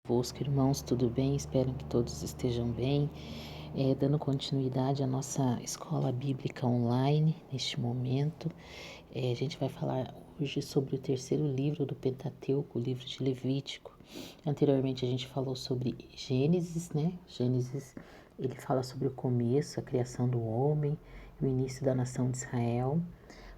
Convosco, irmãos, tudo bem? Espero que todos estejam bem. Dando continuidade à nossa escola bíblica online, neste momento, a gente vai falar hoje sobre o terceiro livro do Pentateuco, o livro de Levítico. Anteriormente a gente falou sobre Gênesis, né? Gênesis, ele fala sobre o começo, a criação do homem, o início da nação de Israel.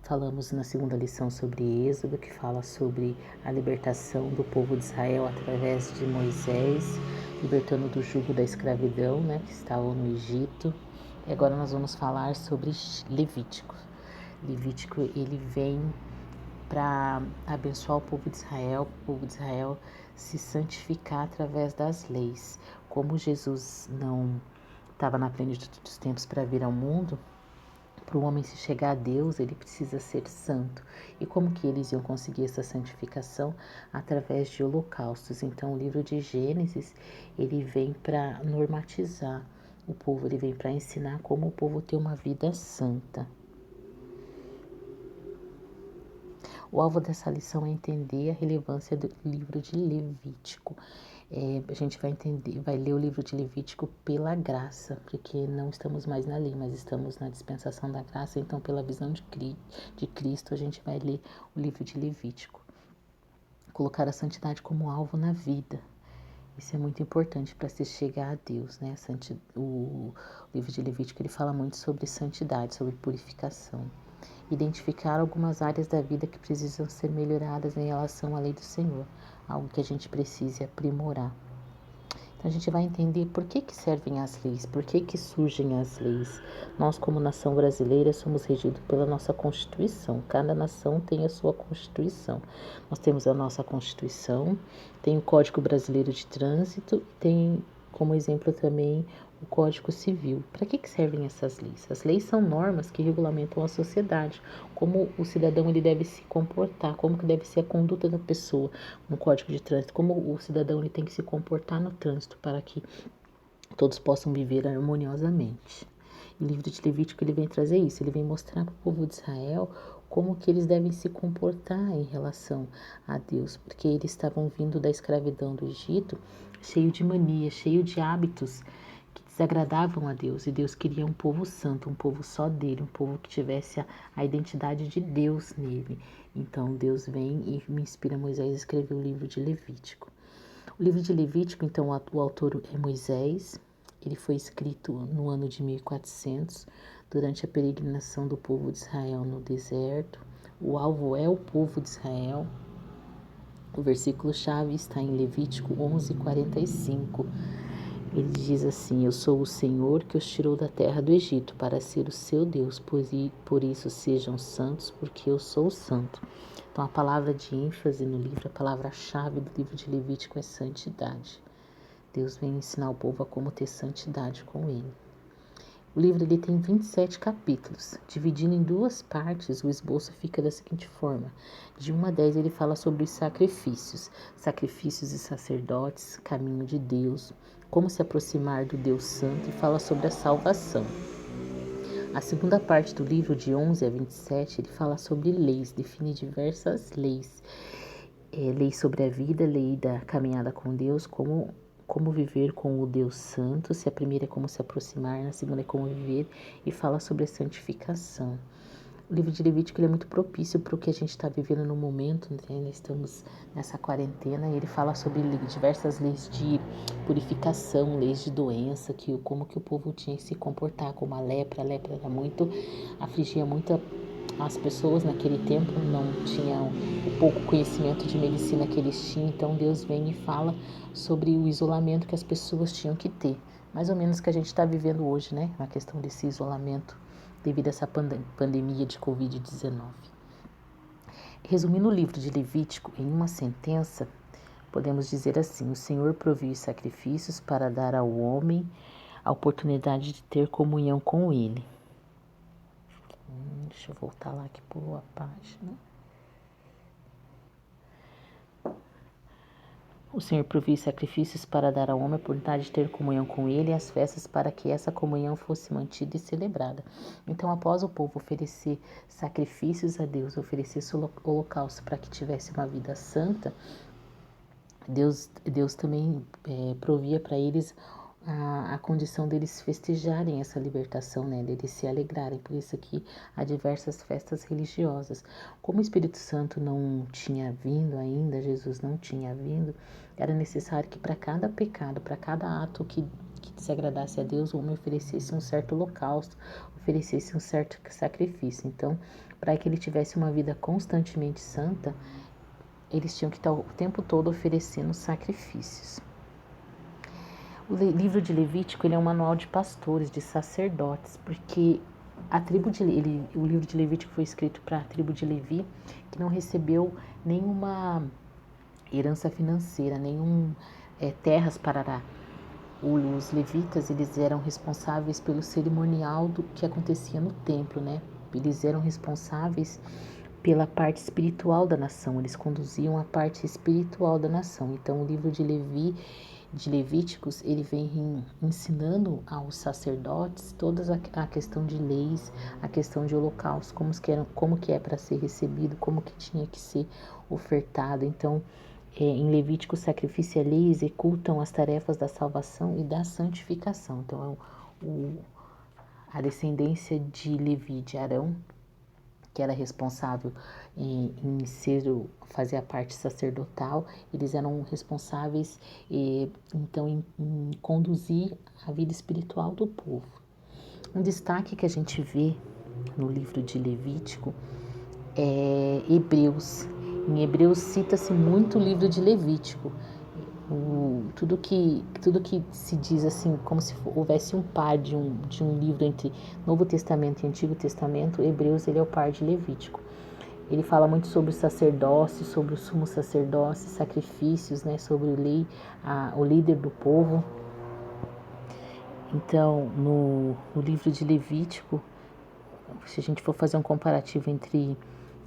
Falamos na segunda lição sobre Êxodo, que fala sobre a libertação do povo de Israel através de Moisés, libertando do jugo da escravidão, né, que estavam no Egito. E agora nós vamos falar sobre Levítico. Levítico, ele vem para abençoar o povo de Israel se santificar através das leis. Como Jesus não estava na plenitude dos tempos para vir ao mundo, para o homem se chegar a Deus, ele precisa ser santo. E como que eles iam conseguir essa santificação? Através de holocaustos. Então, o livro de Gênesis, ele vem para normatizar o povo, ele vem para ensinar como o povo ter uma vida santa. O alvo dessa lição é entender a relevância do livro de Levítico. A gente vai ler o livro de Levítico pela graça, porque não estamos mais na lei, mas estamos na dispensação da graça. Então, pela visão de Cristo, a gente vai ler o livro de Levítico. Colocar a santidade como alvo na vida. Isso é muito importante para se chegar a Deus, né? O livro de Levítico, ele fala muito sobre santidade, sobre purificação. Identificar algumas áreas da vida que precisam ser melhoradas em relação à lei do Senhor, algo que a gente precise aprimorar. Então a gente vai entender por que servem as leis, por que surgem as leis. Nós, como nação brasileira, somos regidos pela nossa Constituição. Cada nação tem a sua Constituição. Nós temos a nossa Constituição, tem o Código Brasileiro de Trânsito, tem como exemplo também o Código Civil. Para que servem essas leis? As leis são normas que regulamentam a sociedade, como o cidadão ele deve se comportar, como que deve ser a conduta da pessoa no Código de Trânsito, como o cidadão ele tem que se comportar no trânsito para que todos possam viver harmoniosamente. O livro de Levítico ele vem trazer isso, ele vem mostrar para o povo de Israel como que eles devem se comportar em relação a Deus, porque eles estavam vindo da escravidão do Egito, cheio de mania, cheio de hábitos que desagradavam a Deus, e Deus queria um povo santo, um povo só dele, um povo que tivesse a identidade de Deus nele. Então Deus vem e me inspira Moisés a escrever o livro de Levítico. O livro de Levítico, então, o autor é Moisés. Ele foi escrito no ano de 1400, durante a peregrinação do povo de Israel no deserto. O alvo é o povo de Israel. O versículo-chave está em Levítico 11:45. Ele diz assim: Eu sou o Senhor que os tirou da terra do Egito para ser o seu Deus, por isso sejam santos, porque eu sou santo. Então, a palavra de ênfase no livro, a palavra-chave do livro de Levítico é santidade. Deus vem ensinar o povo a como ter santidade com ele. O livro ele tem 27 capítulos. Dividindo em duas partes, o esboço fica da seguinte forma. De 1 a 10 ele fala sobre os sacrifícios. Sacrifícios e sacerdotes, caminho de Deus, como se aproximar do Deus Santo, e fala sobre a salvação. A segunda parte do livro, de 11 a 27, ele fala sobre leis, define diversas leis. Lei sobre a vida, lei da caminhada com Deus, como viver com o Deus Santo. Se a primeira é como se aproximar, na segunda é como viver, e fala sobre a santificação. O livro de Levítico ele é muito propício para o que a gente está vivendo no momento, né? Estamos nessa quarentena e ele fala sobre diversas leis de purificação, leis de doença, como que o povo tinha que se comportar, como a lepra. A lepra afligia muito as pessoas naquele tempo, não tinham o pouco conhecimento de medicina que eles tinham, então Deus vem e fala sobre o isolamento que as pessoas tinham que ter, mais ou menos que a gente está vivendo hoje, né? Na questão desse isolamento devido a essa pandemia de Covid-19. Resumindo o livro de Levítico em uma sentença, podemos dizer assim: o Senhor proviu os sacrifícios para dar ao homem a oportunidade de ter comunhão com ele. Deixa eu voltar lá que pulou a página. O Senhor proviu sacrifícios para dar ao homem a oportunidade de ter comunhão com ele, e as festas para que essa comunhão fosse mantida e celebrada. Então, após o povo oferecer sacrifícios a Deus, oferecer seu holocausto para que tivesse uma vida santa, Deus também provia para eles a condição deles festejarem essa libertação, né, deles se alegrarem. Por isso que há diversas festas religiosas. Como o Espírito Santo não tinha vindo ainda, Jesus não tinha vindo, era necessário que para cada pecado, para cada ato que desagradasse a Deus, o homem oferecesse um certo holocausto, oferecesse um certo sacrifício. Então, para que ele tivesse uma vida constantemente santa, eles tinham que estar o tempo todo oferecendo sacrifícios. O livro de Levítico ele é um manual de pastores, de sacerdotes, porque o livro de Levítico foi escrito para a tribo de Levi, que não recebeu nenhuma herança financeira, terras para dar. Os levitas eles eram responsáveis pelo cerimonial do que acontecia no templo, né? Eles eram responsáveis pela parte espiritual da nação, eles conduziam a parte espiritual da nação. Então, o livro de Levíticos, ele vem ensinando aos sacerdotes toda a questão de leis, a questão de holocaustos, como que é para ser recebido, como que tinha que ser ofertado. Então, em Levítico, o sacrifício e a lei executam as tarefas da salvação e da santificação. Então, a descendência de Levi, de Arão, que era responsável em fazer a parte sacerdotal, eles eram responsáveis então em conduzir a vida espiritual do povo. Um destaque que a gente vê no livro de Levítico é Hebreus. Em Hebreus cita-se muito o livro de Levítico. Tudo que se diz assim, como se houvesse um par de um livro entre Novo Testamento e Antigo Testamento, Hebreus ele é o par de Levítico. Ele fala muito sobre o sacerdócio, sobre o sumo sacerdócio, sacrifícios, né, sobre o líder do povo. Então, no livro de Levítico, se a gente for fazer um comparativo entre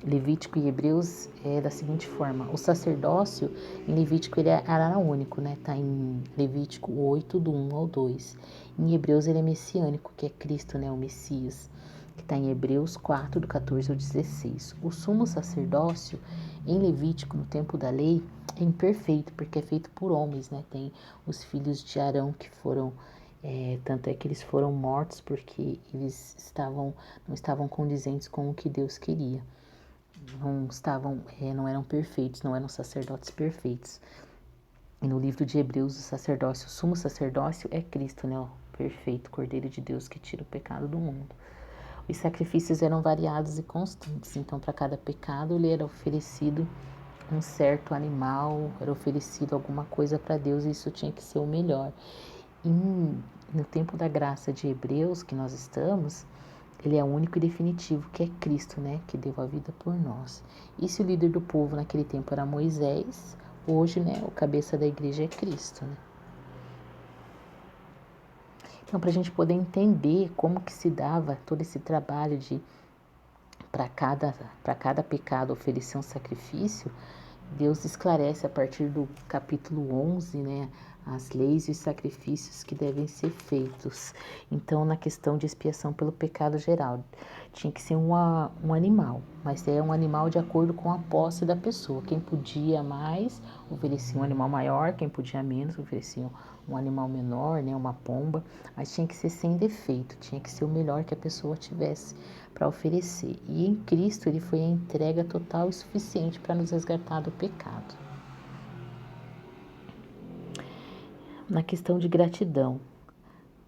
Levítico e Hebreus, é da seguinte forma: o sacerdócio em Levítico ele é araônico, né? Tá em Levítico 8, do 1 ao 2. Em Hebreus ele é messiânico, que é Cristo, né? O Messias, que está em Hebreus 4, do 14 ao 16. O sumo sacerdócio em Levítico, no tempo da lei, é imperfeito, porque é feito por homens, né? Tem os filhos de Arão que foram tanto é que eles foram mortos porque eles não estavam condizentes com o que Deus queria. Não eram perfeitos, não eram sacerdotes perfeitos. E no livro de Hebreus, o sumo sacerdócio é Cristo, né? O perfeito Cordeiro de Deus que tira o pecado do mundo. Os sacrifícios eram variados e constantes, então para cada pecado ele era oferecido um certo animal, era oferecido alguma coisa para Deus e isso tinha que ser o melhor. No tempo da graça de Hebreus que nós estamos, ele é único e definitivo, que é Cristo, né? Que deu a vida por nós. E se o líder do povo naquele tempo era Moisés, hoje, né? O cabeça da igreja é Cristo, né? Então, para a gente poder entender como que se dava todo esse trabalho de para cada pecado oferecer um sacrifício, Deus esclarece a partir do capítulo 11, né, as leis e os sacrifícios que devem ser feitos. Então, na questão de expiação pelo pecado geral, tinha que ser um animal, mas é um animal de acordo com a posse da pessoa. Quem podia mais, oferecia um animal maior, quem podia menos, oferecia um animal menor, né, uma pomba, mas tinha que ser sem defeito, tinha que ser o melhor que a pessoa tivesse para oferecer. E em Cristo ele foi a entrega total e suficiente para nos resgatar do pecado. Na questão de gratidão,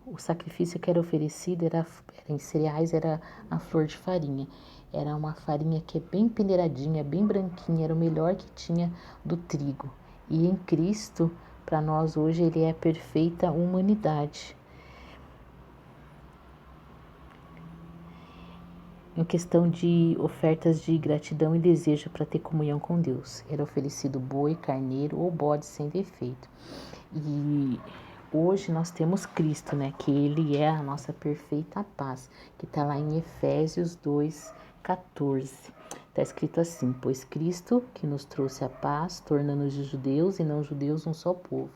o sacrifício que era oferecido era em cereais, era a flor de farinha. Era uma farinha que é bem peneiradinha, bem branquinha, era o melhor que tinha do trigo. E em Cristo, para nós hoje, ele é a perfeita humanidade. Em questão de ofertas de gratidão e desejo para ter comunhão com Deus, era oferecido boi, carneiro ou bode sem defeito. E hoje nós temos Cristo, né? Que Ele é a nossa perfeita paz, que está lá em Efésios 2:14. Está escrito assim: pois Cristo, que nos trouxe a paz, tornando-nos judeus e não judeus um só povo.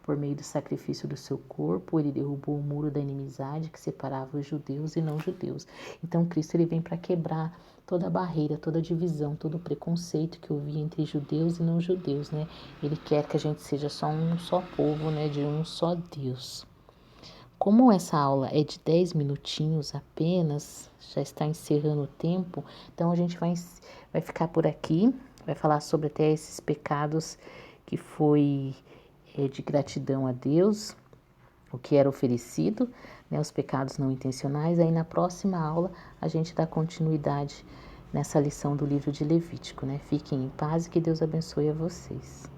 Por meio do sacrifício do seu corpo, ele derrubou o muro da inimizade que separava os judeus e não judeus. Então, Cristo ele vem para quebrar toda barreira, toda divisão, todo preconceito que havia entre judeus e não judeus, né? Ele quer que a gente seja só um só povo, né? De um só Deus. Como essa aula é de 10 minutinhos apenas, já está encerrando o tempo, então a gente vai ficar por aqui, vai falar sobre até esses pecados que foi de gratidão a Deus, o que era oferecido, né, os pecados não intencionais. Aí na próxima aula a gente dá continuidade nessa lição do livro de Levítico, né? Fiquem em paz e que Deus abençoe a vocês.